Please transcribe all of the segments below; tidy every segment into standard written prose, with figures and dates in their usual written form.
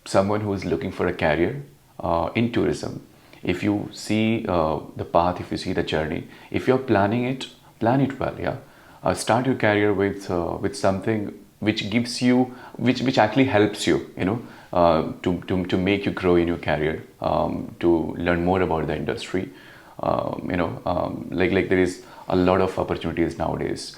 someone who is looking for a career in tourism, if you see the path, if you see the journey, if you're planning it, plan it well. Yeah, start your career with something which gives you, which actually helps you, to make you grow in your career, to learn more about the industry. Like there is a lot of opportunities nowadays.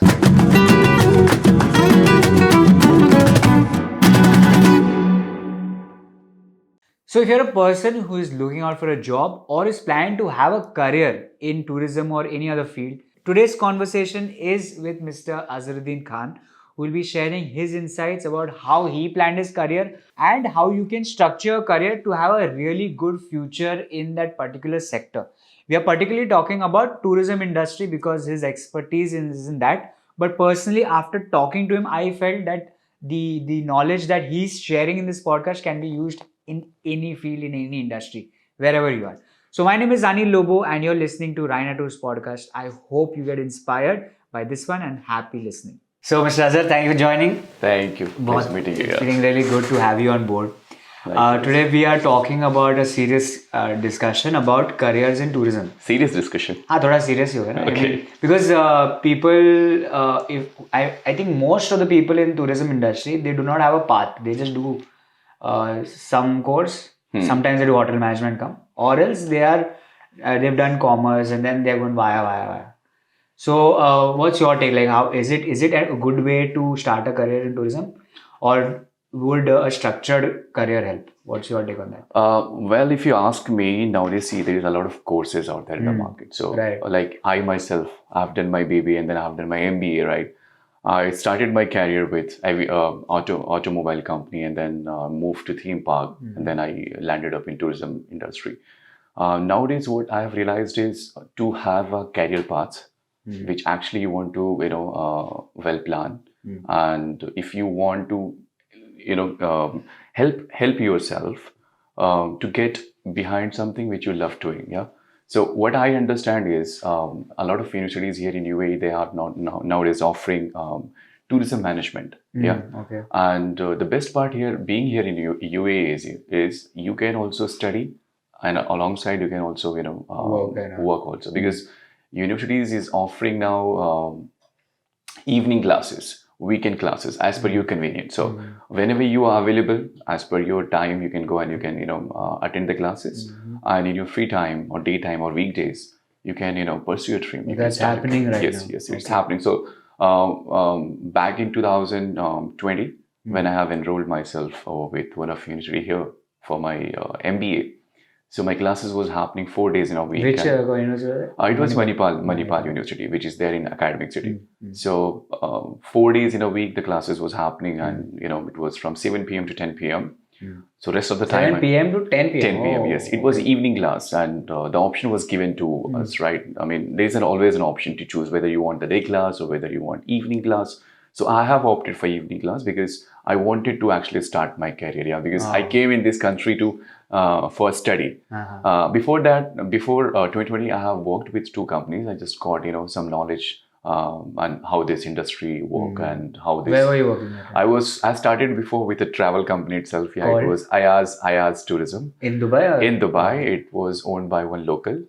So, if you're a person who is looking out for a job or is planning to have a career in tourism or any other field, today's conversation is with Mr. Azharudeen Khan, who will be sharing his insights about how he planned his career and how you can structure your career to have a really good future in that particular sector. We are particularly talking about tourism industry because his expertise is in that. But personally, after talking to him, I felt that the knowledge that he's sharing in this podcast can be used in any field, in any industry, wherever you are. So my name is Anil Lobo and you're listening to Raynatours podcast. I hope you get inspired by this one and happy listening. So Mr. Azhar, thank you for joining. Thank you. Nice meeting you. It's feeling really good to have you on board. Today we are talking about a serious discussion about careers in tourism. Serious discussion. हाँ थोड़ा serious ही होगा ना. Okay. I mean, because people, if I think most of the people in tourism industry, they do not have a path. They just do some course. Sometimes they do hotel management come, or else they've done commerce and then they're going via. So what's your take? Like, how is it a good way to start a career in tourism, or would a structured career help? What's your take on that? Well, if you ask me, nowadays, see, there is a lot of courses out there in the market. So, Right. like I myself, I've done my BBA and then I've done my MBA, right? I started my career with automobile company and then moved to theme park and then I landed up in tourism industry. Nowadays, what I have realized is to have a career path, which actually you want to, well plan. And if you want to, help yourself to get behind something which you love doing. Yeah. So what I understand is a lot of universities here in UAE, they are not nowadays offering tourism management. Yeah. Okay. And the best part here, being here in UAE is you can also study, and alongside you can also work also, because universities is offering now evening classes, weekend classes as per your convenience. So whenever you are available, as per your time, you can go and you can attend the classes. And in your free time or daytime or weekdays, you can pursue your dream. You That's can happening right yes, now. Yes, it's happening. So back in 2020, when I have enrolled myself with one of university here for my MBA. So my classes was happening 4 days in a week. Which university? It was Manipal University, which is there in academic city. So 4 days in a week the classes was happening, and it was from 7 p.m. to 10 p.m. So rest of the time 7 p.m. to 10 p.m. 10 p.m. Yes, it was evening class, and the option was given to us, right? I mean, there's always an option to choose whether you want the day class or whether you want evening class. So I have opted for evening class because I wanted to actually start my career. Yeah, because I came in this country to for study. Before 2020, I have worked with 2 companies. I just got some knowledge on how this industry work and how this. Where were you working at? I started before with a travel company itself. Yeah, Called? it was Ayaz Tourism. In Dubai? Or? In Dubai, it was owned by one local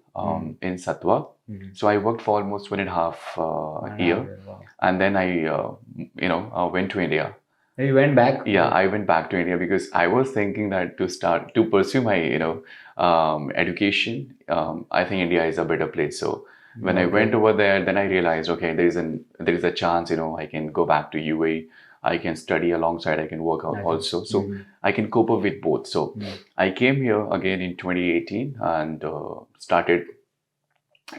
in Satwa. So I worked for almost 1.5 year, Wow. and then I went to India. You went back? Yeah, I went back to India because I was thinking that to pursue my education, I think India is a better place. So when I went over there, then I realized, okay, there is a chance, I can go back to UAE. I can study alongside, I can work out also. So I can cope up with both. So I came here again in 2018 and started,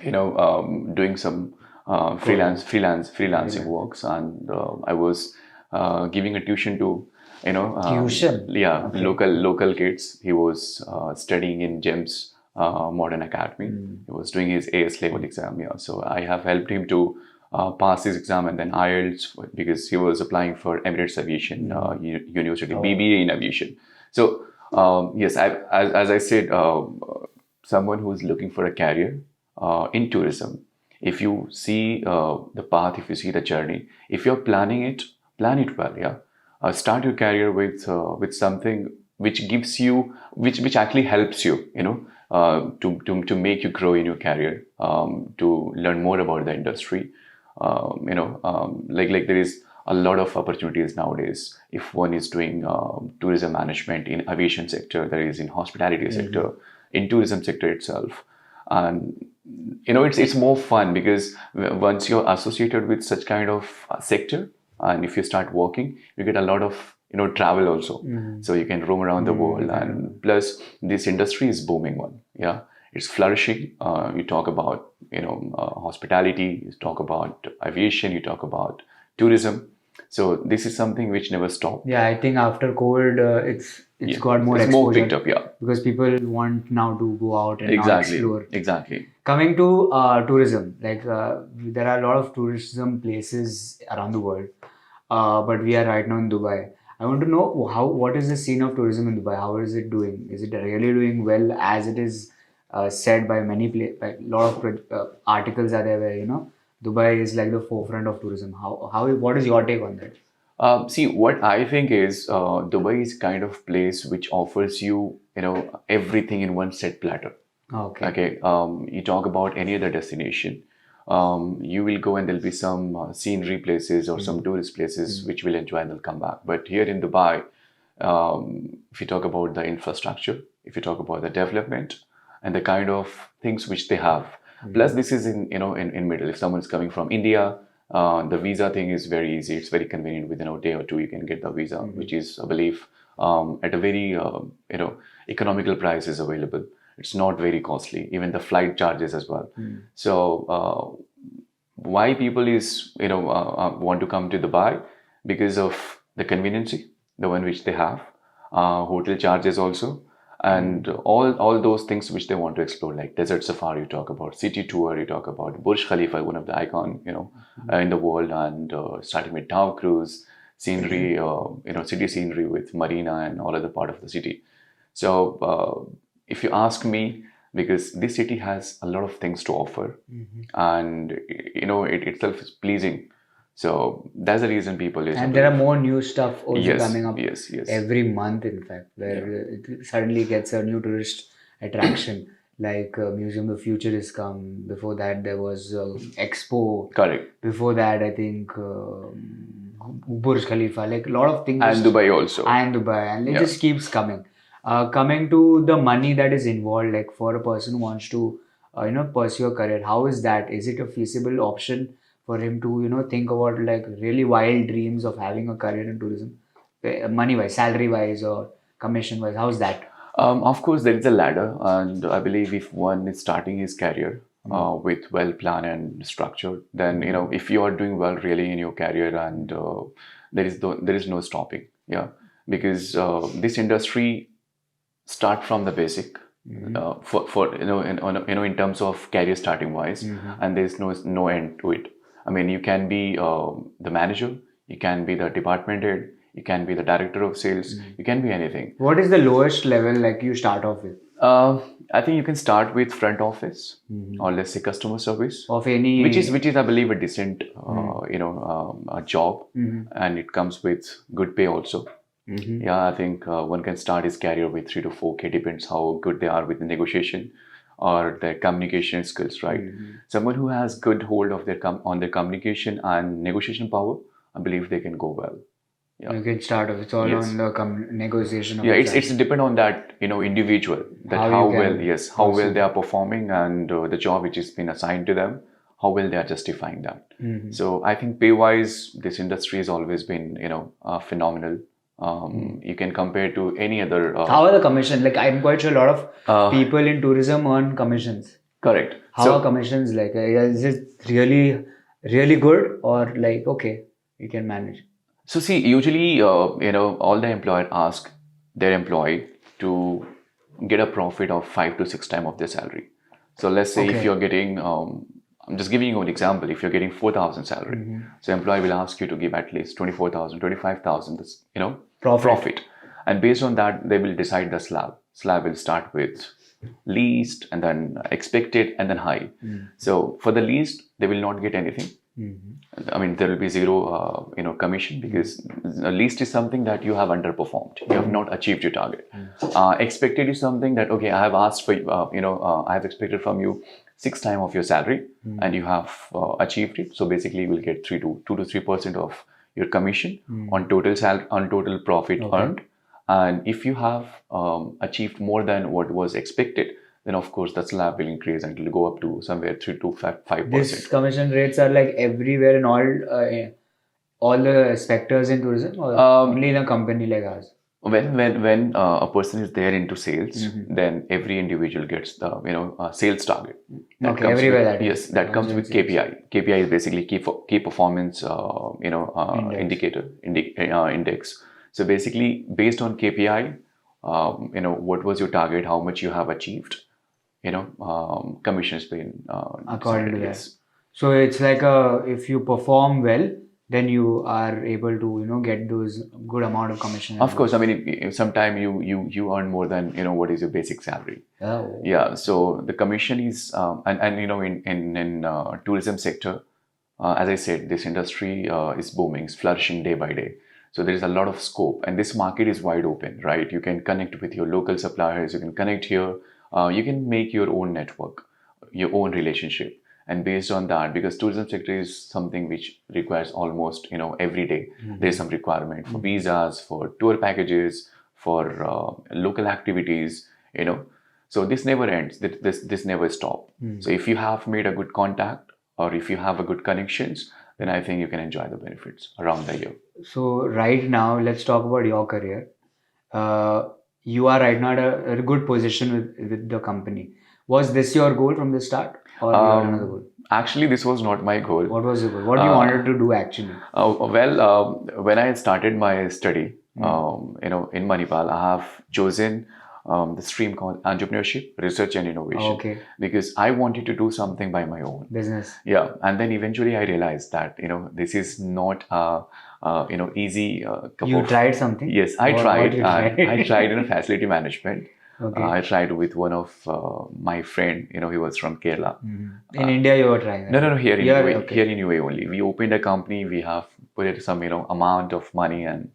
doing some freelancing works, and I was giving a tuition to Tuition? Yeah, local kids. He was studying in GEMS Modern Academy. He was doing his AS level exam. Yeah, so I have helped him to pass his exam, and then IELTS, because he was applying for Emirates Aviation University, BBA in aviation. So yes, as I said, someone who is looking for a career in tourism, if you see the path, if you see the journey, if you're planning it, plan it well. Yeah, start your career with something which gives you, which actually helps you, to make you grow in your career, to learn more about the industry. Like there is a lot of opportunities nowadays. If one is doing tourism management in aviation sector, there is in hospitality sector, in tourism sector itself, and it's more fun because once you're associated with such kind of sector, and if you start working, you get a lot of travel also. So you can roam around the world, and plus this industry is booming one. Yeah, it's flourishing. You talk about hospitality, you talk about aviation, you talk about tourism. So this is something which never stopped. Yeah, I think after COVID, it's got more It's exposure. more picked up, yeah. Because people want now to go out and now Exactly. explore. Exactly. Coming to tourism, like there are a lot of tourism places around the world, but we are right now in Dubai. I want to know what is the scene of tourism in Dubai? How is it doing? Is it really doing well as it is said by many by a lot of articles are there where Dubai is like the forefront of tourism. What is your take on that? See, what I think is Dubai is kind of place which offers you, everything in one set platter. Okay. Okay. You talk about any other destination, you will go and there'll be some scenery places or some tourist places which will enjoy and they'll come back. But here in Dubai, if you talk about the infrastructure, if you talk about the development and the kind of things which they have, plus this is in middle. If someone's coming from India, the visa thing is very easy. It's very convenient. Within a day or two, you can get the visa, which is, I believe, at a very economical price is available. It's not very costly. Even the flight charges as well. So why people is want to come to Dubai? Because of the conveniency, the one which they have, hotel charges also, and all those things which they want to explore, like desert safari. You talk about city tour. You talk about Burj Khalifa, one of the icon in the world, and starting with Dow cruise, scenery, city scenery with marina and all other part of the city. So if you ask me, because this city has a lot of things to offer, and it itself is pleasing. So that's the reason people is. And there are more new stuff also coming up Yes. every month, in fact, where it suddenly gets a new tourist attraction. Like Museum of the Future has come. Before that, there was Expo. Correct. Before that, I think Burj Khalifa. Like a lot of things. And Dubai also. And Dubai, and it just keeps coming. Coming to the money that is involved, like for a person who wants to, pursue a career, how is that? Is it a feasible option for him to, think about like really wild dreams of having a career in tourism, money-wise, salary-wise, or commission-wise? How's that? Of course, there is a ladder, and I believe if one is starting his career with well planned and structured, then if you are doing well really in your career, and there is no stopping. Yeah, because this industry start from the basic. For in terms of career starting wise, and there's no end to it. I mean, you can be the manager, you can be the department head, you can be the director of sales, you can be anything. What is the lowest level like you start off with? I think you can start with front office, or let's say customer service of any, which is I believe a decent a job, and it comes with good pay also. Yeah, I think one can start his career with 3 to 4K, depends how good they are with the negotiation or their communication skills, right? Someone who has good hold of their communication and negotiation power, I believe they can go well. Yeah. You can start off. It's all on the negotiation. Of it's depend on that individual, that how well they are performing, and the job which has been assigned to them, how well they are justifying that. So I think pay wise, this industry has always been phenomenal. You can compare to any other. How are the commissions? Like I'm quite sure a lot of people in tourism earn commissions. Correct. How are commissions like? Is it really, really good, or like okay, you can manage? So see, usually all the employer ask their employee to get a profit of 5 to 6 times of their salary. So let's say if you're getting, I'm just giving you an example. If you're getting 4,000 salary, so employee will ask you to give at least 24,000, 25,000, profit. And based on that, they will decide the slab. Slab will start with least, and then expected, and then high. So for the least, they will not get anything. Mhm. I mean, there will be zero, commission, because the least is something that you have underperformed. You have not achieved your target. Expected is something that, okay, I have asked for, I have expected from you 6 times of your salary, and you have achieved it. So basically, you will get 2 to 3% of your commission on total profit earned. And if you have achieved more than what was expected, then of course the slab will increase and it will go up to somewhere 3 to 5%. This commission rates are like everywhere in all the sectors in tourism, or only in a company like ours? When a person is there into sales, then every individual gets the sales target. That Okay, comes everywhere with, that yes, is. that comes with Sales. KPI. KPI is basically key performance Index. indicator index. So basically, based on KPI, what was your target, how much you have achieved, commission has been According to decided, that. yes. So it's like if you perform well, then you are able to get those good amount of commission. Of course, I mean, sometime you earn more than what is your basic salary. Oh. Yeah, so the commission is and in tourism sector, as I said, this industry is booming, it's flourishing day by day. So there is a lot of scope, and this market is wide open, right? You can connect with your local suppliers, you can connect here, you can make your own network, your own relationship, and based on that, because tourism sector is something which requires almost every day. There's some requirement for visas, for tour packages, for local activities, so this never ends. This never stop. So if you have made a good contact, or if you have a good connections, then I think you can enjoy the benefits around the year. So right now, let's talk about your career. You are right now at a good position with the company. Was this your goal from the start, or you had another goal? Actually, this was not my goal. What was the goal? What you wanted to do actually? When I started my study, in Manipal, I have chosen the stream called entrepreneurship, research and innovation, Okay. because I wanted to do something by my own. Business. Yeah, and then eventually I realized that this is not a easy cup You of. tried something? Yes, I What tried. you tried? I tried in facility management. Okay. I tried with one of my friend. He was from Kerala. In India, you were trying that? No, here in Here, UAE. okay. Here in UAE only. We opened a company. We have put it some amount of money, and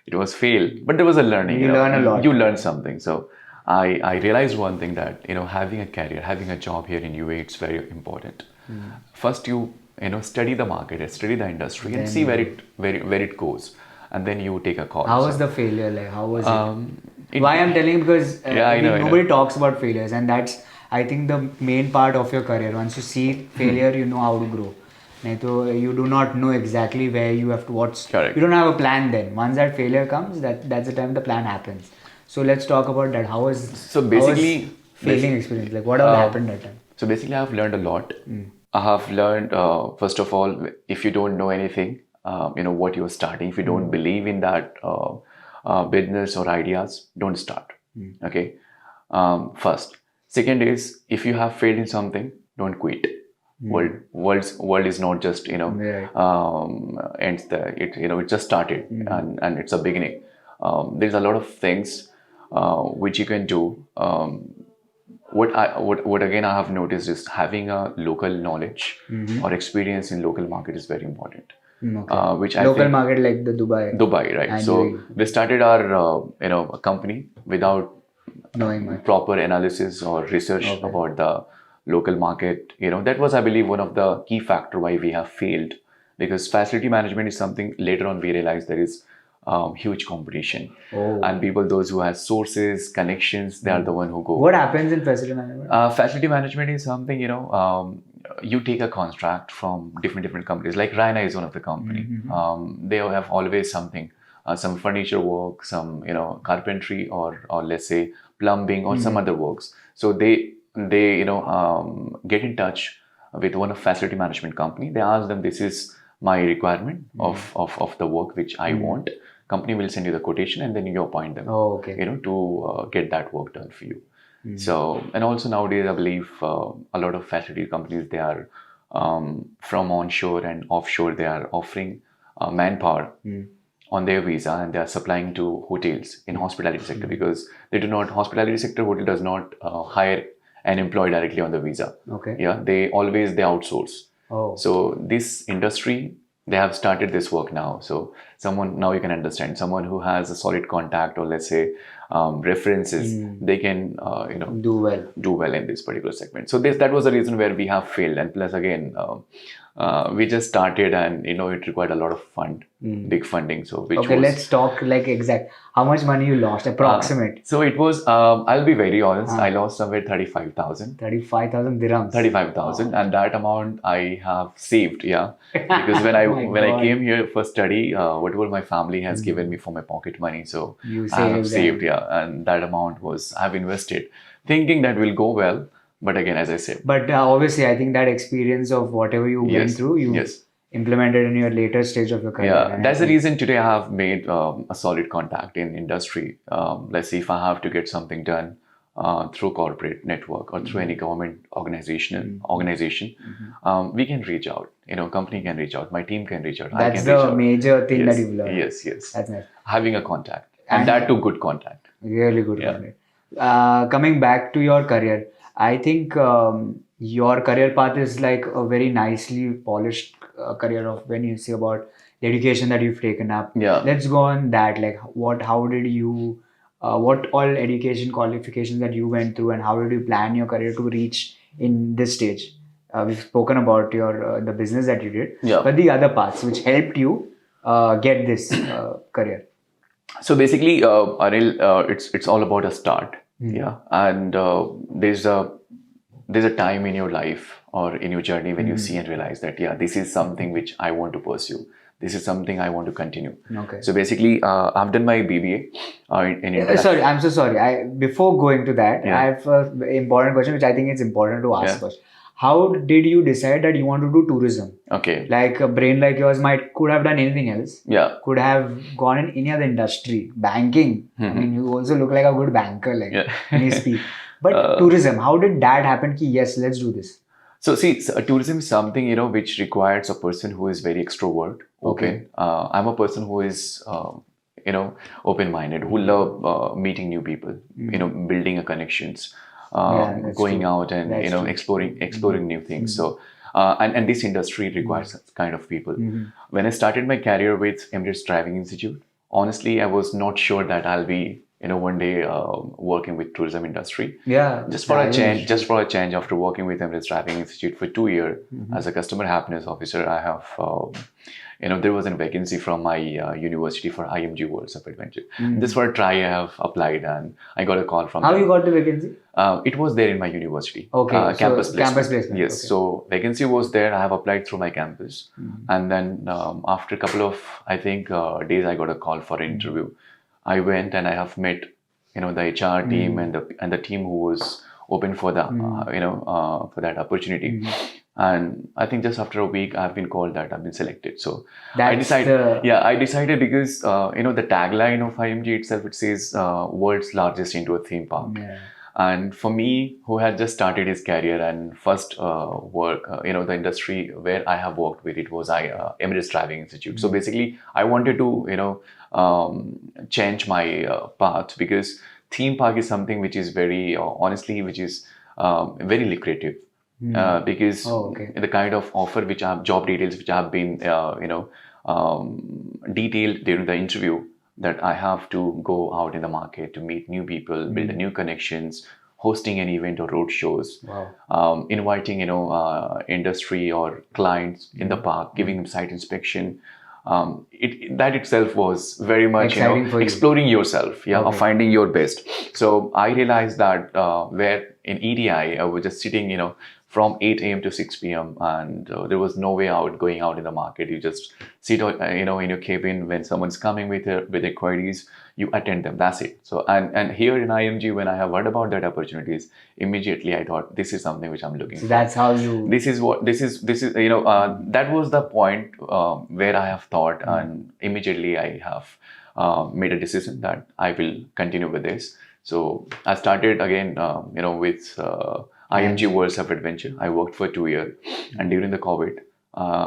it was fail. But there was a learning. You learn a lot. You learn something. So I realized one thing, that having a career, having a job here in UAE, it's very important. First you study the market, study the industry, and see where it goes, and then you take a call. How was the failure? Like, how was it? It- Why I'm telling you, because Yeah, I know. nobody talks about failures, and that's, I think, the main part of your career. Once you see failure, you know how to grow. Nahin to you do not know exactly where you have to what's. Correct. You don't have a plan then. Once that failure comes, that's the time the plan happens. So let's talk about that. How was failing experience? Like, what all happened that time? So basically, I've learned a lot. I have learned, first of all, if you don't know anything, what you're starting, if you don't believe in that business or ideas, don't start. Okay. First. Second is, if you have failed in something, don't quit. World is not just Right. ends there. It just started, and it's a beginning. There's a lot of things which you can do. What again I have noticed is having a local knowledge or experience in local market is very important. Okay. Which I Local think market like the Dubai, right? And So UAE. we started our a company without knowing much. proper analysis or research about the local market. That was, I believe, one of the key factor why we have failed, because facility management is something later on we realized there is huge competition, and people, those who have sources, connections, they are the one who go. What happens in facility management? Facility management is something, you take a contract from different companies. Like Raina is one of the company. They have always something, some furniture work, some carpentry, or let's say plumbing, or some other works. So they get in touch with one of facility management company. They ask them, this is my requirement of the work which I want. Company will send you the quotation, and then you appoint them. Oh, okay. To get that work done for you. So, and also nowadays, I believe a lot of facility companies, they are from onshore and offshore, they are offering manpower on their visa, and they are supplying to hotels in hospitality sector, because hospitality sector hotel does not hire and employ directly on the visa. Okay. Yeah, they outsource. Oh. So this industry, they have started this work now. So someone, now you can understand, someone who has a solid contact, or let's say references, they can do well in this particular segment. So that was the reason where we have failed. And plus again, we just started, and it required a lot of big funding. So Let's talk like exact. How much money you lost, approximate? So it was, I'll be very honest, I lost somewhere 35,000. 35,000 dirhams. 35,000, and that amount I have saved, yeah. Because when I came here for study, whatever my family has given me for my pocket money, so I have saved, yeah, and that amount I've invested, thinking that will go well. But again, as I said. But obviously, I think that experience of whatever you went through, you implemented in your later stage of your career. Yeah, that's the reason today I have made a solid contact in industry. Let's see, if I have to get something done through corporate network or through any government organization, we can reach out. Company can reach out. My team can reach out. That's the major thing that you've learned. Yes. That's nice. Having a contact, and that too good contact. Really good contact. Coming back to your career, I think your career path is like a very nicely polished career of when you say about the education that you've taken up. Yeah. Let's go on that. Like how did you, what all education qualifications that you went through, and how did you plan your career to reach in this stage? We've spoken about your the business that you did, but the other parts which helped you get this career. So basically, Anil, it's all about a start. Yeah, and there's a time in your life or in your journey when you see and realize that this is something which I want to pursue. This is something I want to continue. Okay. So basically, I've done my BBA in sorry, I'm so sorry. Before going to that, I have an important question which I think it's important to ask first. How did you decide that you want to do tourism? Okay. Like a brain like yours could have done anything else. Yeah. Could have gone in any other industry. Banking. I mean, you also look like a good banker, like when you speak. But tourism, how did that happen? Ki yes, let's do this. So see, tourism is something which requires a person who is very extrovert, open. I'm a person who is open-minded, who love meeting new people, building connections. Going out and exploring new things. So and this industry requires such kind of people. When I started my career with Emirates Driving Institute, honestly I was not sure that I'll be one day working with tourism industry. Just for a change, after working with Emirates Driving Institute for 2 years as a customer happiness officer, I have there was a vacancy from my university for IMG Worlds of Adventure. This for a try I have applied, and I got a call from How you got the vacancy? It was there in my university. Okay. Campus placement. Yes. Okay. So vacancy was there. I have applied through my campus, and then after a couple of days, I got a call for an interview. I went and I have met the HR team and the team who was open for the for that opportunity. And I think just after a week, I've been called that I've been selected. So I decided because the tagline of IMG itself, it says world's largest indoor theme park. And for me, who had just started his career and first work, the industry where I have worked with, it was Emirates Driving Institute. So basically, I wanted to change my path, because theme park is something which is very honestly, which is very lucrative. Because the kind of offer which I have, job details which have been detailed during the interview, that I have to go out in the market to meet new people, build new connections, hosting an event or road shows, inviting industry or clients in the park, giving them site inspection. That itself was very much exploring yourself, or finding your best. So I realized that where in EDI I was just sitting from 8 a.m. to 6 p.m. and there was no way out going out in the market. You just sit in your cabin. When someone's coming with their queries, you attend them. That's it. So and here in IMG, when I have heard about that opportunities, immediately I thought this is something which I'm looking for. That's how you. This is that was the point where I have thought, and immediately I have made a decision that I will continue with this. So I started again, with IMG Worlds of Adventure. I worked for 2 years, and during the COVID,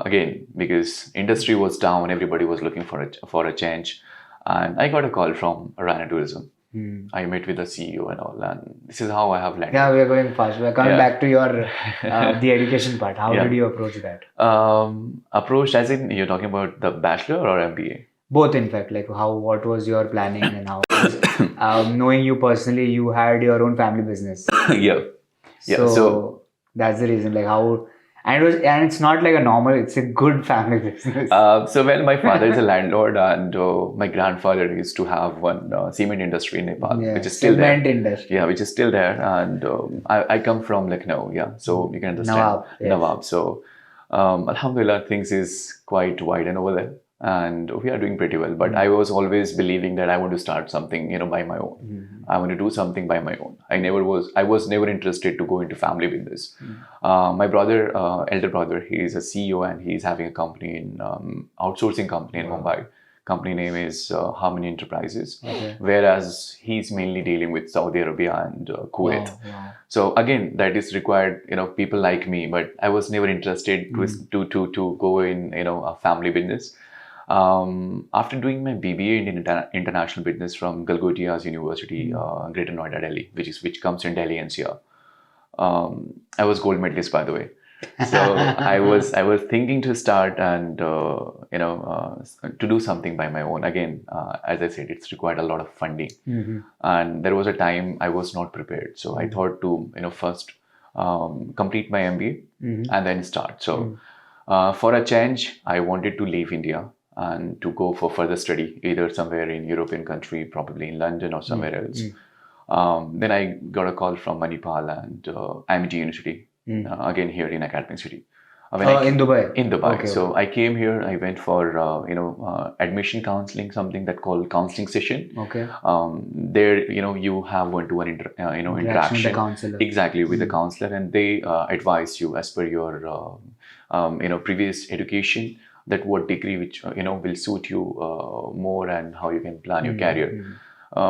again, because industry was down, everybody was looking for a change, and I got a call from raynatours. I met with the CEO and all, and this is how I have landed. Yeah, we are going fast. We are coming Yeah. back to your the education part. How Yeah. did you approach that? Approach as in you're talking about the bachelor or MBA? Both, in fact. Like what was your planning and how? Knowing you personally, you had your own family business. Yeah. Yeah. So that's the reason. Like how, and it's not like a normal. It's a good family business. Well, my father is a landlord, and my grandfather used to have one cement industry in Nepal, Yeah, which is still there. cement industry. Yeah, which is still there, and I come from Lucknow. Yeah, so you can understand Nawab, yes. Nawab. So, Alhamdulillah, things is quite wide and over there, and we are doing pretty well. But I was always believing that I want to start something, by my own. I want to do something by my own. I was never interested to go into family business. My brother, elder brother, he is a CEO and he's having a company in outsourcing company in Mumbai. Company name is Harmony Enterprises, whereas he's mainly dealing with Saudi Arabia and Kuwait. Wow. So again, that is required, people like me, but I was never interested to go in, a family business. After doing my BBA in international business from Galgotti's University, Greater Noida, Delhi, which comes in Delhi NCR. I was gold medalist, by the way. So I was thinking to start and to do something by my own. Again, as I said, it's required a lot of funding, and there was a time I was not prepared. So I thought to first complete my MBA and then start. So for a change, I wanted to leave India and to go for further study, either somewhere in European country, probably in London or somewhere else. Then I got a call from Manipal and IMG University, again here in Academic City. In Dubai? In Dubai. Okay, so I came here, I went for, admission counseling, something that called counseling session. Okay. There, you have one-to-one interaction. With the counselor. Exactly, with the counselor, and they advise you as per your, previous education, that what degree which will suit you more and how you can plan your career,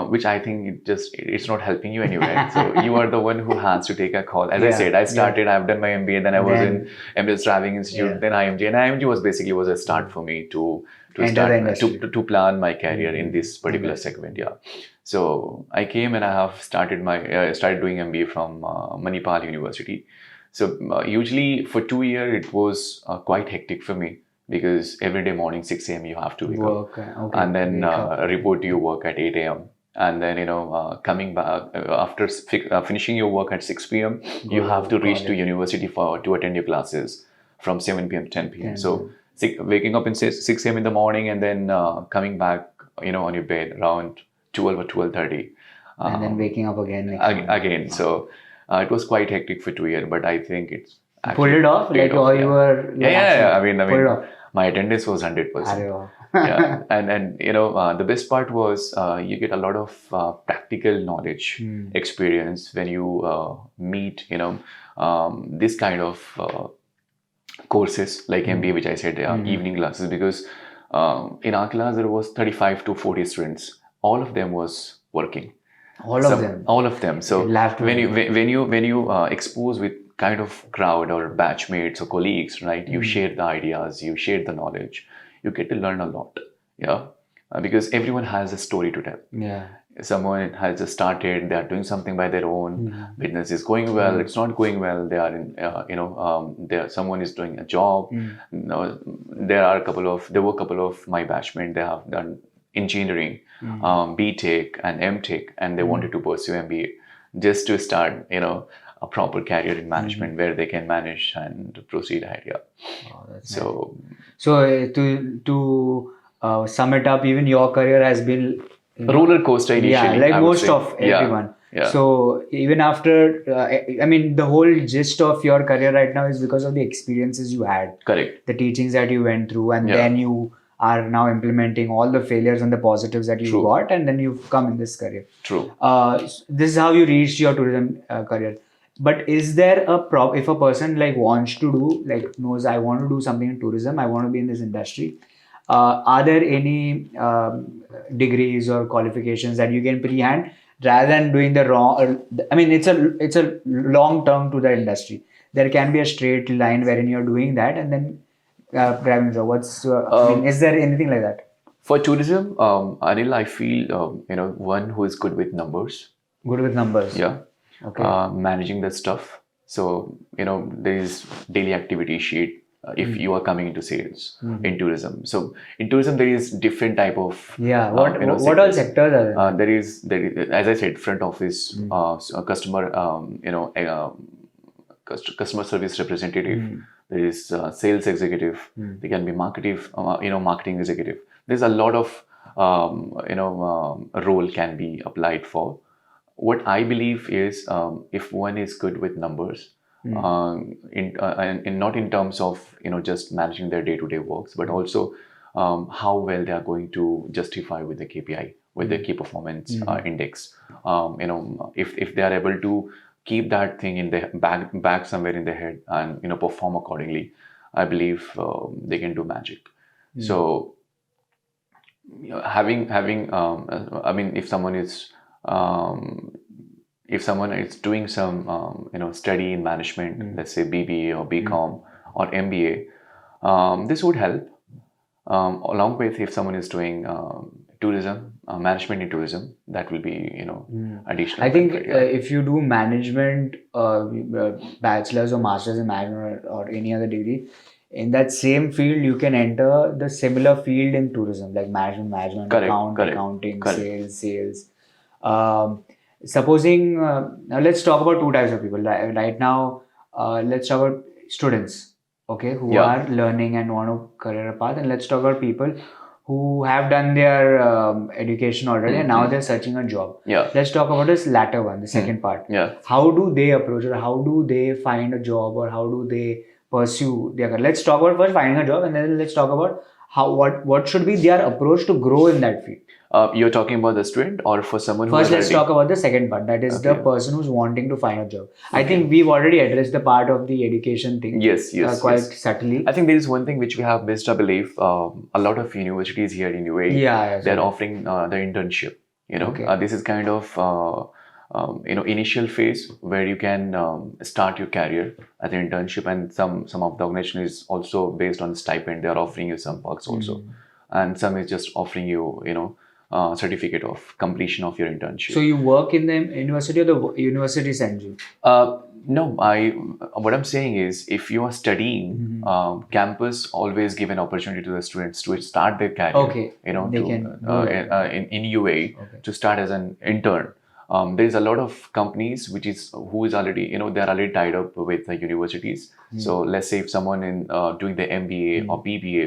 which I think it's not helping you anywhere. So you are the one who has to take a call. As I said, I started, I've done my MBA, then I was in Emirates Driving Institute, then IMG, and IMG was a start for me to start to plan my career in this particular segment. Yeah. So I came and I have started doing MBA from Manipal University. So usually for 2 years it was quite hectic for me, because every day morning 6 a.m. you have to wake up, and then report to your work at 8 a.m. And then coming back after finishing your work at 6 p.m. you have to reach to university to attend your classes from 7 p.m. to 10 p.m. So waking up in 6 a.m. in the morning and then coming back on your bed around 12 or 12:30, and then waking up again again. So it was quite hectic for 2 years, but I think it's pulled it off, like, or you were I mean pulled it off. my attendance was 100%. Yeah, and the best part was you get a lot of practical knowledge, experience when you meet this kind of courses like MBA, which I said evening classes, because in our class there was 35 to 40 students. All of them was working. All of them. So when you expose with kind of crowd or batchmates or colleagues, right? You share the ideas, you share the knowledge, you get to learn a lot. Yeah, because everyone has a story to tell. Yeah, someone has just started, they are doing something by their own, business is going well, it's not going well, they are in someone is doing a job. There were a couple of my batchmates, they have done engineering, BTech and MTech, and they wanted to pursue MBA just to start a proper career in management where they can manage and proceed ahead. Yeah. Oh, so to sum it up, even your career has been roller coaster initially. Yeah, like most of everyone. Yeah. So even after, I mean, the whole gist of your career right now is because of the experiences you had. Correct. The teachings that you went through, and then you are now implementing all the failures and the positives that you got, and then you've come in this career. True. This is how you reached your tourism career. But is there if a person wants to do, knows I want to do something in tourism, I want to be in this industry, are there any degrees or qualifications that you can pre-hand rather than doing the wrong? I mean, it's a long term to the industry. There can be a straight line wherein you're doing that and then driving. So is there anything like that? For tourism, Anil, I feel one who is good with numbers. Good with numbers. Yeah. Okay. Managing the stuff. So there is daily activity sheet if you are coming into sales in tourism. So in tourism there is different type of Yeah. What all sectors. sectors are there? There is, as I said, front office, customer, customer service representative. There is sales executive. There can be marketing executive. There's a lot of role can be applied for. What I believe is if one is good with numbers, in not in terms of just managing their day-to-day works, but also how well they are going to justify with the KPI, with the key performance index. If they are able to keep that thing in the back somewhere in their head and perform accordingly, I believe they can do magic. So having I mean, if someone is doing some study in management, let's say BBA or BCom or MBA, this would help. Along with if someone is doing tourism, management in tourism, that will be additional. I think benefit, yeah. if you do management, bachelor's or master's in management or any other degree, in that same field you can enter the similar field in tourism, like management, Correct, accounting, correct. sales. Supposing now let's talk about two types of people. Right now, let's talk about students, okay, who Yeah. are learning and want to career path, and let's talk about people who have done their education already and now they're searching a job. Yeah. Let's talk about this latter one, the second part. Yeah. How do they approach it? How do they find a job, or how do they pursue their career? Let's talk about first finding a job, and then let's talk about what should be their approach to grow in that field. You're talking about the student or for someone who First, has let's already- talk about the second part. That is the Okay. person who's wanting to find a job. I think we've already addressed the part of the education thing. Yes, quite yes. subtly. I think there is one thing which we have missed, I believe. A lot of universities here in UAE, Yeah, they're offering the internship. Okay. This is kind of initial phase where you can start your career as an internship, and some of the organization is also based on stipend. They are offering you some perks also, and some is just offering you certificate of completion of your internship. So you work in the university, or the university sends you? No, what I'm saying is if you are studying, campus always give an opportunity to the students to start their career. Okay. They to, can do that. in UAE to start as an intern. There is a lot of companies who is already they're already tied up with the universities. So let's say if someone in doing the MBA or BBA,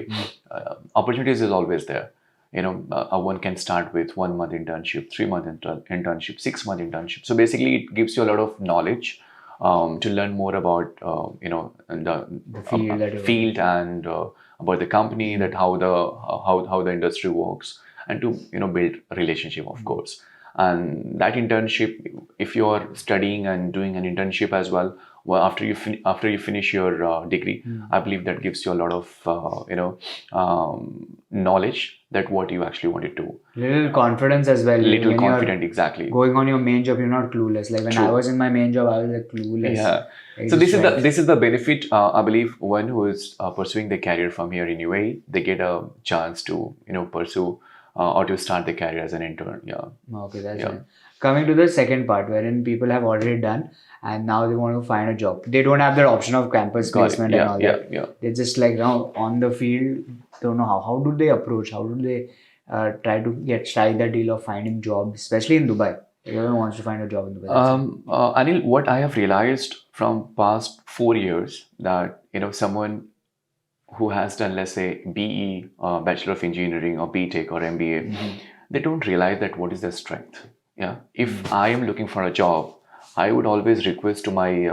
opportunities is always there. One can start with 1 month internship, 3 month internship, 6 month internship. So basically, it gives you a lot of knowledge to learn more about the field that you're field and about the company, that how the industry works, and to build a relationship, of course. And that internship, if you are studying and doing an internship as well, after you finish your degree, I believe that gives you a lot of knowledge that what you actually wanted to. Little confidence as well. Little When confident, you're exactly. going on your main job, you're not clueless. Like when True. I was in my main job, I was like clueless. Yeah. I So just this is the benefit. I believe one who is pursuing their career from here in UAE, they get a chance to pursue or to start their career as an intern. Yeah. Okay, that's Yeah. right. Coming to the second part, wherein people have already done and now they want to find a job. They don't have that option of campus Got it. placement Yeah, and all that. yeah. They're just like now on the field, don't know how. How do they approach? How do they try to strike that deal of finding jobs, especially in Dubai? Everyone wants to find a job in Dubai. That's it. Anil, what I have realized from past 4 years that someone who has done, let's say, BE, Bachelor of Engineering, or BTech or MBA, they don't realize that what is their strength. Yeah. If I am looking for a job, I would always request to my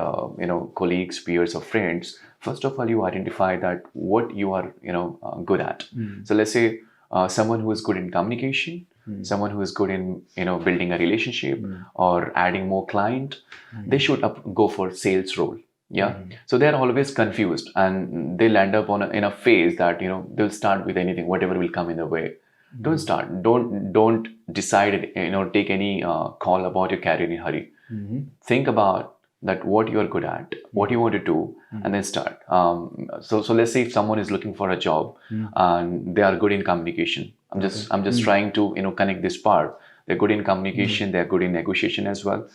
colleagues, peers, or friends. First of all, you identify that what you are good at. So let's say someone who is good in communication, someone who is good in building a relationship or adding more client, they should go for sales role. Yeah. So they're always confused and they'll end up in a phase that they'll start with anything, whatever will come in the way. Don't start. Don't decide. Take any call about your career in a hurry. Think about that what you are good at, what you want to do, and then start. So let's say if someone is looking for a job and they are good in communication. I'm just trying to connect this part. They're good in communication. They're good in negotiation as well.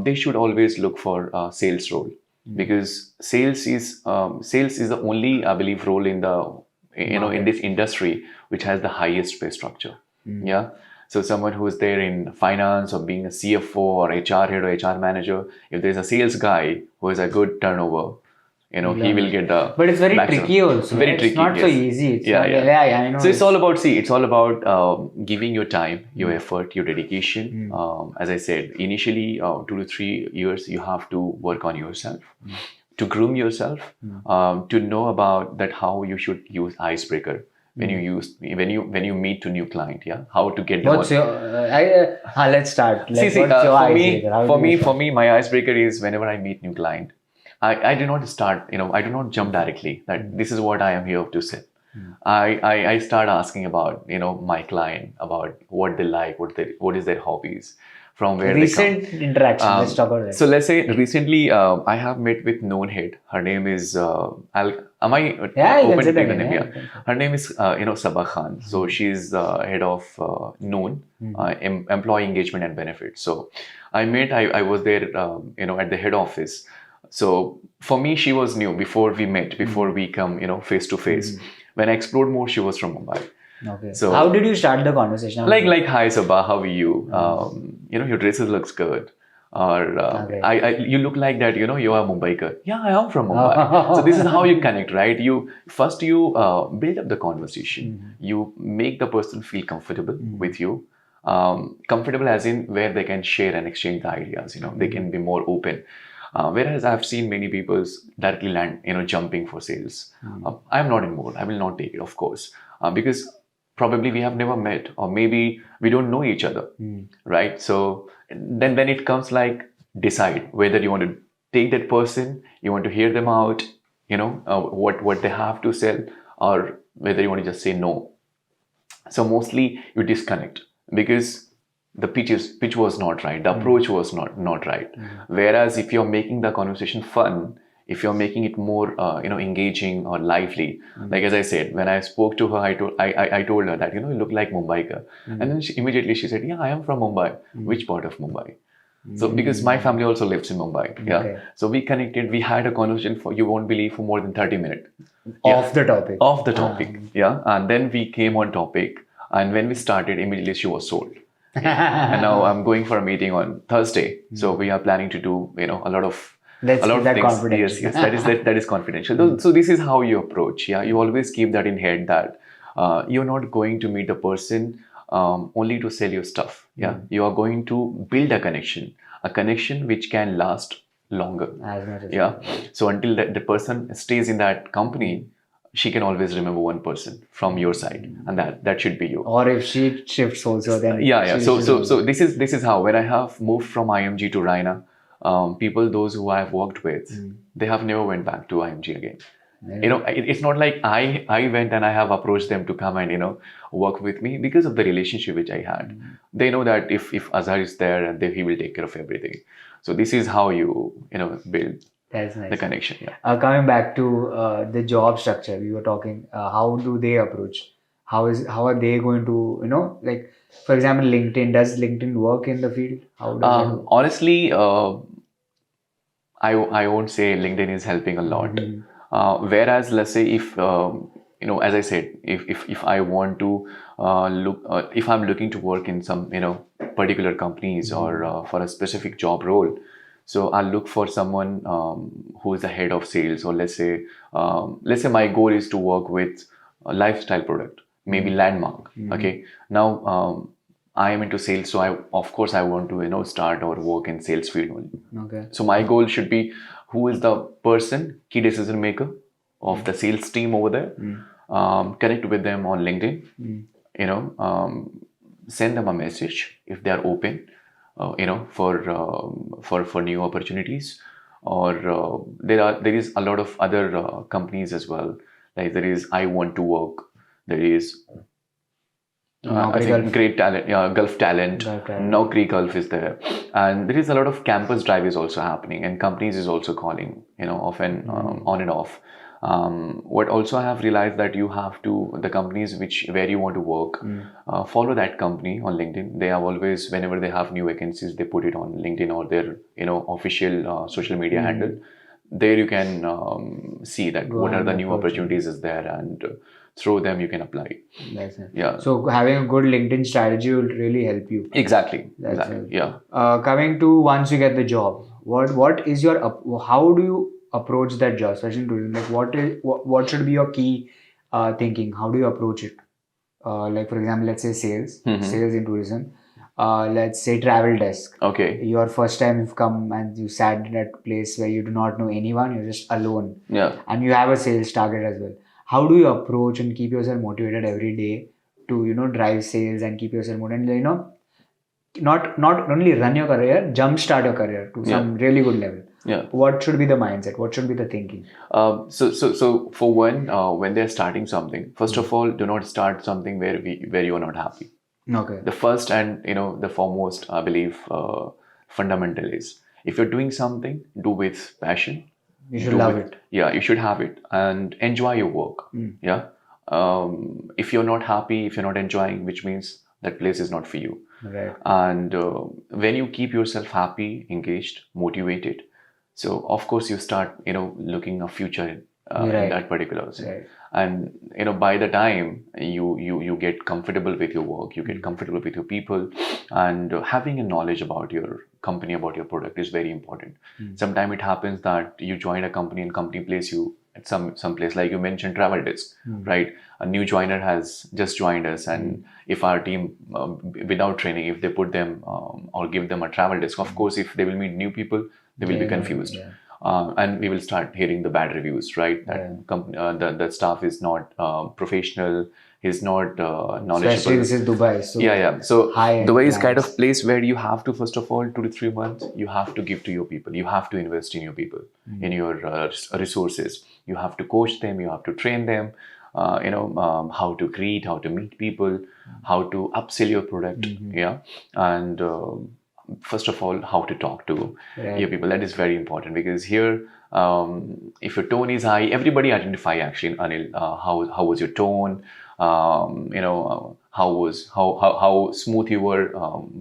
They should always look for a sales role, because sales is the only, I believe, role in the in this industry which has the highest pay structure. Yeah. So someone who is there in finance or being a CFO or HR head or HR manager, if there's a sales guy who has a good turnover, he will get the But it's very maximum. tricky also. Very It's tricky. not so yes. easy. It's Yeah, not, yeah. I know. So it's all about, it's all about giving your time, your effort, your dedication. As I said, initially 2 to 3 years, you have to work on yourself, to groom yourself, to know about that how you should use icebreaker when you meet to new client. Yeah, how to get them What's on. your? Let's start. See, What's your icebreaker? How do you for me, my icebreaker is whenever I meet new client, I do not start, I do not jump directly that this is what I am here to sell. I start asking about, my client, about what they like, what is their hobbies, from where recent they come. interaction? Let's talk about that. So let's say recently I have met with known head. Her name is am I Yeah, you can open say to the take the name, name? yeah, Yeah. you can say. Her name is Sabah Khan. So she's head of known employee engagement and benefits. So I was there at the head office. So for me, she was new before we met, before we come face to face. When I explored more, she was from Mumbai. Okay. So how did you start the conversation? like hi Sabah, how are you? Your dresses looks good. Or Okay. you look like that, you are Mumbaikar. Yeah, I am from Mumbai. So this is how you connect, right? You build up the conversation. You make the person feel comfortable with you. Comfortable as in where they can share and exchange the ideas. They can be more open. Whereas I've seen many people directly land, jumping for sales. I'm not involved. I will not take it, of course, because probably we have never met, or maybe we don't know each other, right? So then when it comes like decide whether you want to take that person, you want to hear them out, what they have to sell, or whether you want to just say no. So mostly you disconnect because the pitch was not right, the approach was not right. Whereas if you're making the conversation fun, if you're making it more engaging or lively, like as I said, when I spoke to her, I told her that you look like Mumbaikar, and then immediately she said, yeah, I am from Mumbai. Which part of Mumbai? So because my family also lives in Mumbai, yeah. Okay. So we connected. We had a conversation for, you won't believe, for more than 30 minutes. Off the topic. Off the topic, yeah. And then we came on topic, and when we started, immediately she was sold. And now I'm going for a meeting on Thursday, so we are planning to do a lot of Let's keep that things. confidential. Yes, that is confidential. So this is how you approach. Yeah, you always keep that in head that you're not going to meet a person only to sell your stuff. Yeah, you are going to build a connection which can last longer. As much as Yeah. So until the person stays in that company, she can always remember one person from your side, and that should be you. Or if she shifts also, then Yeah. she So should- this is how, when I have moved from IMG to Raina, people, those who I have worked with, they have never went back to IMG again. It's not like I went and I have approached them to come and work with me, because of the relationship which I had. They know that if Azhar is there, and he will take care of everything. So this is how you build That's nice. the connection. Yeah. Coming back to the job structure, we were talking. How do they approach? How are they going to like, for example, LinkedIn? Does LinkedIn work in the field? How does that work? Honestly, I won't say LinkedIn is helping a lot. Whereas, let's say if as I said, if I want to if I'm looking to work in some particular companies, or for a specific job role, so I'll look for someone who is the head of sales, or let's say my goal is to work with a lifestyle product, maybe Landmark. Okay, now I am into sales, so of course I want to start or work in sales field only. Okay. So my goal should be, who is the person, key decision maker of the sales team over there. Connect with them on LinkedIn. Send them a message if they are open, for new opportunities. Or there is a lot of other companies as well. Like there is I Want to Work. There is I think great talent, Gulf talent. Gulf talent. Naukri Gulf is there, and there is a lot of campus drive is also happening, and companies is also calling, often on and off. What also I have realized that you have to the companies where you want to work, follow that company on LinkedIn. They have always, whenever they have new vacancies, they put it on LinkedIn or their official social media handle. There you can see that what are the new opportunities is there, and through them you can apply. That's it. Yeah. So having a good LinkedIn strategy will really help you. Exactly. That's Exactly. it. Yeah. Coming to once you get the job, what is your how do you approach that job, especially in tourism? Like what should be your key thinking? How do you approach it? Like for example, let's say sales in tourism. Let's say travel desk. Okay. Your first time you've come and you sat in that place where you do not know anyone, you're just alone. Yeah. And you have a sales target as well. How do you approach and keep yourself motivated every day to drive sales and keep yourself motivated and not only run your career, jumpstart your career to some really good level? Yeah. What should be the mindset? What should be the thinking? So for one, when they're starting something, first of all, do not start something where you are not happy. Okay. The first and the foremost, I believe, fundamental is if you're doing something, do with passion. You should love it. Yeah, you should have it and enjoy your work. Yeah. If you're not happy, if you're not enjoying, which means that place is not for you. Right. And when you keep yourself happy, engaged, motivated, so of course you start looking a future in that particular thing. Right. And by the time you get comfortable with your work, you get comfortable with your people, and having a knowledge about your company, about your product is very important. Sometimes it happens that you join a company and company place you at some place, like you mentioned, travel desk, right? A new joiner has just joined us, and if our team without training, if they put them or give them a travel desk, of course if they will meet new people, they will be confused. And we will start hearing the bad reviews, right? That the staff is not professional, is not knowledgeable. Especially this is Dubai. So So Dubai is kind clients. of place where you have to, first of all, 2 to 3 months, you have to give to your people. You have to invest in your people, in your resources. You have to coach them. You have to train them. How to greet, how to meet people, how to upsell your product. And first of all, how to talk to your people. That is very important, because here, if your tone is high, everybody identify actually, Anil, how was your tone, how smooth you were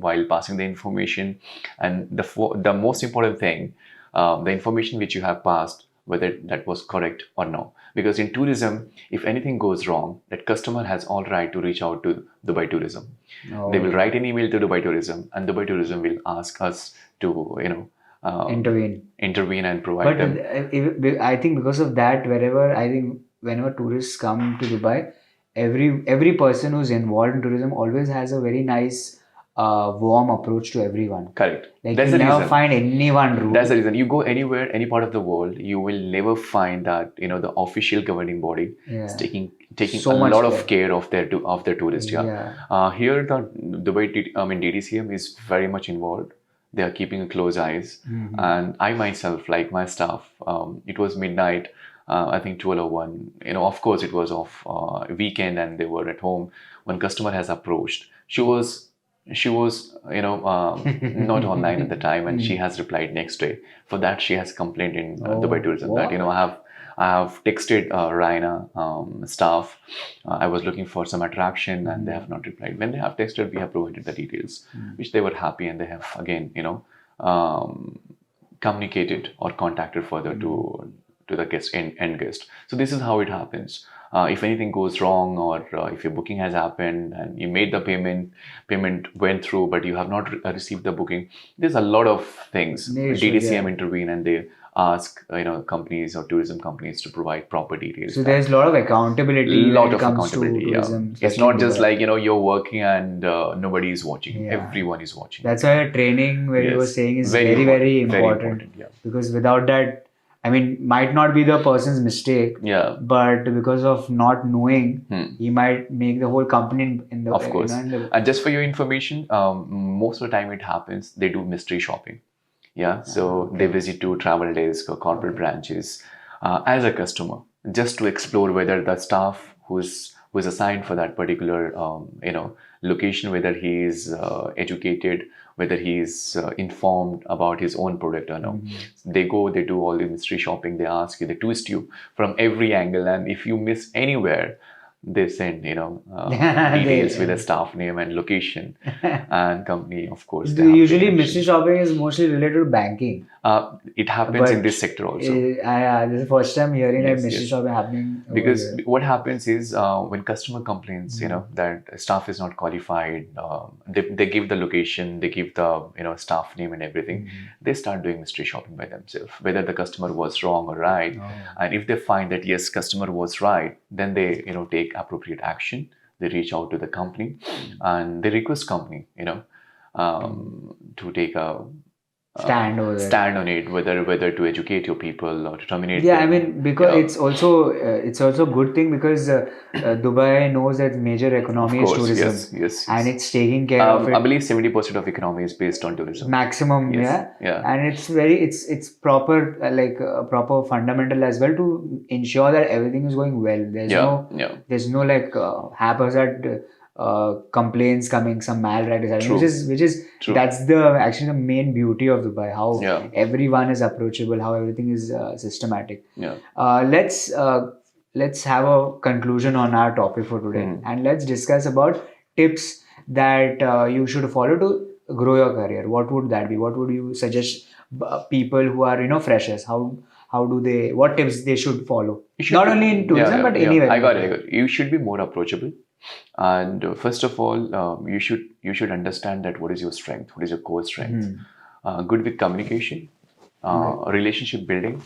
while passing the information, and the most important thing, the information which you have passed, whether that was correct or no. Because in tourism, if anything goes wrong, that customer has all right to reach out to Dubai Tourism. They will write an email to Dubai Tourism, and Dubai Tourism will ask us to, intervene and provide them. But I think because of that, whenever tourists come to Dubai, every person who's involved in tourism always has a very nice, warm approach to everyone. Correct. Like That's you the never reason. find anyone rude. That's the reason. You go anywhere, any part of the world, you will never find that the official governing body is taking So a much lot of care of their tourists. Here, the Dubai DDCM is very much involved. They are keeping a close eyes, and I myself, like my staff, it was midnight. I think 12:01. Of course, it was off weekend, and they were at home. When customer has approached, she was not online at the time, and she has replied next day. For that, she has complained in Dubai Tourism that I have texted Raina staff. I was looking for some attraction, and they have not replied. When they have texted, we have provided the details, which they were happy, and they have again communicated or contacted further to the guest end guest. So this is how it happens. If anything goes wrong, or if your booking has happened and you made the payment went through, but you have not received the booking, there's a lot of things. DDCM intervene, and they ask companies or tourism companies to provide proper details. So there's a lot of accountability. When it comes to tourism, it's not just like you're working and nobody is watching. Everyone is watching. That's why training, where you were saying, is very very important. Because without that, I mean, might not be the person's mistake, but because of not knowing, he might make the whole company in the... Of course. And just for your information, most of the time it happens, they do mystery shopping. So they visit to travel desk or corporate branches as a customer, just to explore whether the staff who's who is assigned for that particular location, whether he is educated, whether he is informed about his own product or no. They go, they do all the mystery shopping, they ask you, they twist you from every angle, and if you miss anywhere, they send details with a staff name and location and company. Of course, they have to Usually mention. mystery shopping is mostly related to banking. It happens in But, this sector also. this is the first time hearing that Yes, mystery yes. shopping happening over Because here. what happens is when customer complains, that staff is not qualified, they give the location, they give the staff name and everything. They start doing mystery shopping by themselves, whether the customer was wrong or right. And if they find that yes, customer was right, then they take appropriate action. They reach out to the company and they request company to take a Stand over there. stand on it, whether to educate your people or to terminate Yeah, them. I mean, because it's also a good thing because Dubai knows that major economy is tourism, yes. and it's taking care of it. I believe 70% of economy is based on tourism. Maximum, Yes, yeah. and it's proper proper fundamental as well to ensure that everything is going well. There's no like haphazard complaints coming, some malpractice, True. which is True. that's actually the main beauty of Dubai, how everyone is approachable, how everything is systematic. Let's have a conclusion on our topic for today, and let's discuss about tips that you should follow to grow your career. What would that be? What would you suggest people who are freshers? What tips they should follow? Not only in tourism but anywhere. I got it. You should be more approachable. And first of all, you should understand that what is your strength, what is your core strength. Good with communication, relationship building,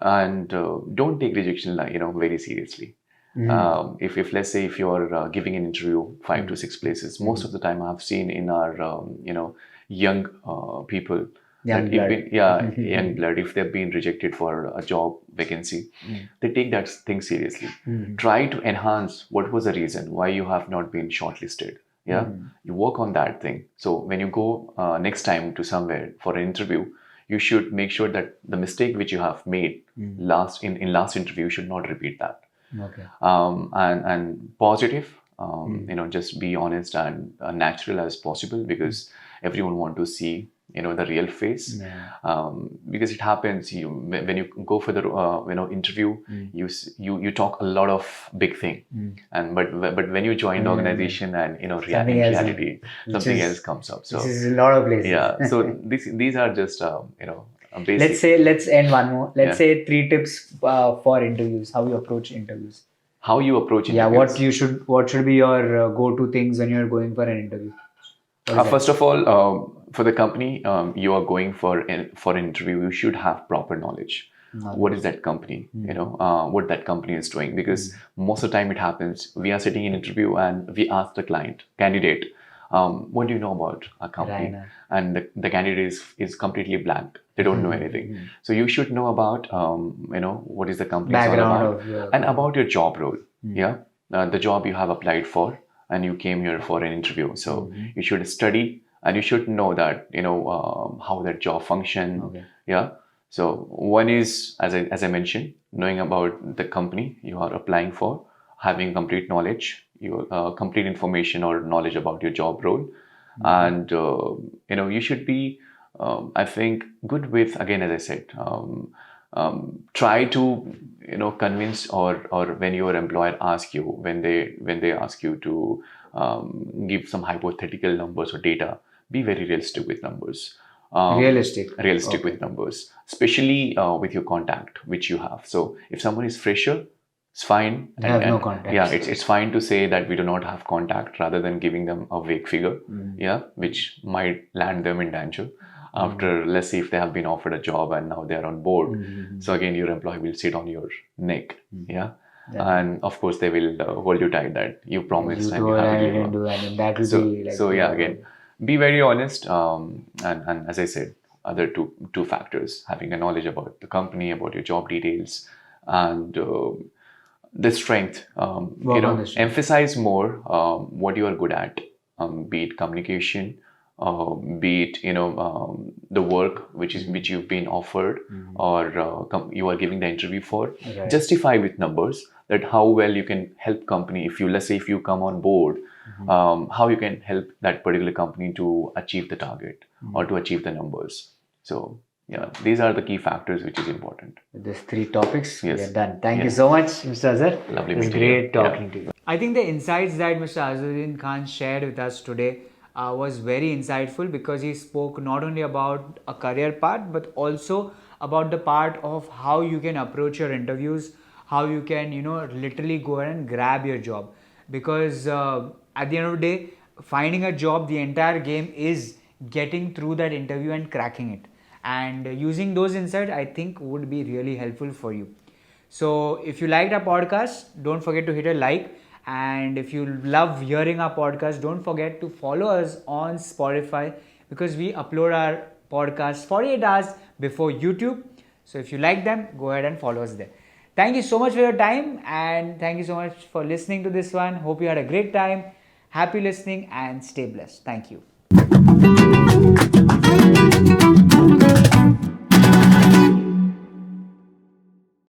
and don't take rejection very seriously. If let's say if you're giving an interview 5 to 6 places, most of the time I've seen in our young people. Young blood. Young blood. If they've been rejected for a job vacancy, they take that thing seriously. Try to enhance what was the reason why you have not been shortlisted. You work on that thing. So when you go next time to somewhere for an interview, you should make sure that the mistake which you have made last interview, you should not repeat that. Okay. And positive. Just be honest and natural as possible, because everyone want to see the real face. Because it happens when you go for the interview, you talk a lot of big thing, and but when you join the organization and reality something else comes up. So this is a lot of places. So these are just basic. Let's end one more. Let's say 3 tips for interviews. How you approach interviews. How you approach interviews. What should be your go-to things when you're going for an interview? First of all, for the company you are going for an interview, you should have proper knowledge. What is that company? What that company is doing, because most of the time it happens, we are sitting in interview and we ask the candidate, what do you know about a company? And the candidate is completely blank. They don't know anything. So you should know about what is the company all about, and about your job role. The job you have applied for, and you came here for an interview. So you should study, and you should know that how that job function. So one is, as I mentioned, knowing about the company you are applying for, having complete knowledge, your complete information or knowledge about your job role, and you should be, I think, good with, again, as I said, try to convince, or when your employer asks you, when they ask you to give some hypothetical numbers or data, be very realistic with numbers. Realistic with numbers, especially with your contact which you have. So if someone is fresher, it's fine. No contact. It's fine to say that we do not have contact, rather than giving them a vague figure, which might land them in danger. After, let's say, if they have been offered a job and now they are on board, so again your employer will sit on your neck, and of course they will hold you tight that you promised and you haven't delivered. So again, be very honest, and as I said, other two factors: having a knowledge about the company, about your job details, and the strength. Emphasize more what you are good at, be it communication, be it the work which you've been offered, or you are giving the interview for. Justify with numbers that how well you can help company. If you, let's say, if you come on board, how you can help that particular company to achieve the target or to achieve the numbers. So yeah, these are the key factors which is important. With these 3 topics, we Yes. are done. Thank you Yes. so much, Mr. Azhar. Lovely It was meeting you. great talking to you. I think the insights that Mr. Azharudeen Khan shared with us today was very insightful, because he spoke not only about a career part but also about the part of how you can approach your interviews, how you can literally go ahead and grab your job, because at the end of the day, finding a job, the entire game is getting through that interview and cracking it, and using those insights, I think, would be really helpful for you. So if you liked our podcast, don't forget to hit a like. And if you love hearing our podcast, don't forget to follow us on Spotify, because we upload our podcast 48 hours before YouTube. So if you like them, go ahead and follow us there. Thank you so much for your time, and thank you so much for listening to this one. Hope you had a great time. Happy listening and stay blessed. Thank you.